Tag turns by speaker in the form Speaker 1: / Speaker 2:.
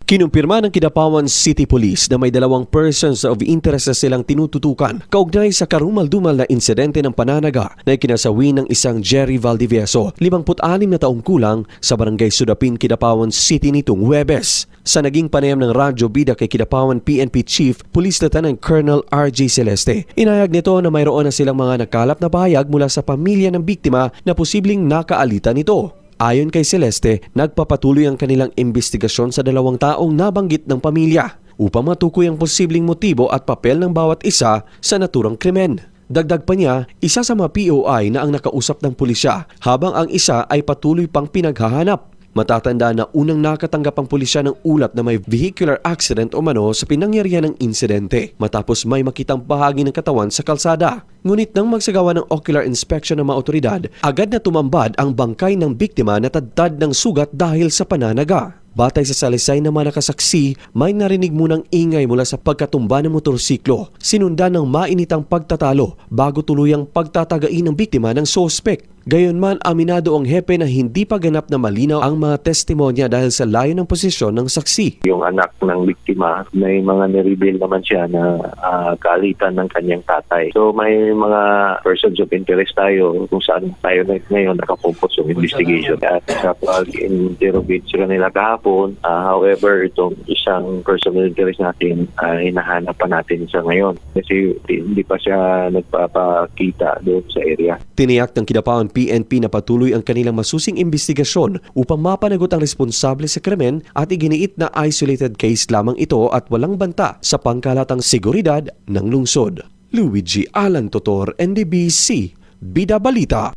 Speaker 1: Kinumpirma ng Kidapawan City Police na may 2 persons of interest na silang tinututukan kaugnay sa karumal-dumal na insidente ng pananaga na ikinasawi ng isang Jerry Valdivieso, 56 na taong kulang sa Barangay Sudapin, Kidapawan City nitong Huwebes. Sa naging panayam ng radyo bida kay Kidapawan PNP Chief Police Lieutenant Colonel RJ Celeste, inayag nito na mayroon na silang mga nakalap na pahayag mula sa pamilya ng biktima na posibleng nakaalitan nito. Ayon kay Celeste, nagpapatuloy ang kanilang investigasyon sa 2 taong nabanggit ng pamilya upang matukoy ang posibleng motibo at papel ng bawat isa sa naturang krimen. Dagdag pa niya, isa sa mga POI na ang nakausap ng pulisya habang ang isa ay patuloy pang pinaghahanap. Matatanda na unang nakatanggap ang pulisya ng ulat na may vehicular accident o mano sa pinangyarihan ng insidente matapos may makitang bahagi ng katawan sa kalsada. Ngunit nang magsagawa ng ocular inspection ng mga otoridad, agad na tumambad ang bangkay ng biktima na tadtad ng sugat dahil sa pananaga. Batay sa salisay ng mga nakasaksi, may narinig munang ingay mula sa pagkatumba ng motorsiklo, sinundan ng mainitang pagtatalo bago tuluyang pagtatagain ng biktima ng sospek. Gayunman, aminado ang hepe na hindi pa ganap na malinaw ang mga testimonya dahil sa layo ng posisyon ng saksi.
Speaker 2: Yung anak ng biktima, may mga nireveal naman siya na kaalitan ng kanyang tatay. So may mga persons of interest tayo kung saan tayo ngayon nakapokus yung investigation. At sa pag-interrogate sila nila kahapon, however, itong isang person of interest natin, hinahanap pa natin sa ngayon. Kasi hindi pa siya nagpapakita doon sa area.
Speaker 1: Tiniyak ng Kidapawan PNP na patuloy ang kanilang masusing investigasyon upang mapanagot ang responsable sa krimen at iginiit na isolated case lamang ito at walang banta sa pangkalatang seguridad ng lungsod. Luigi Alan Totor, NDBC, Bida Balita.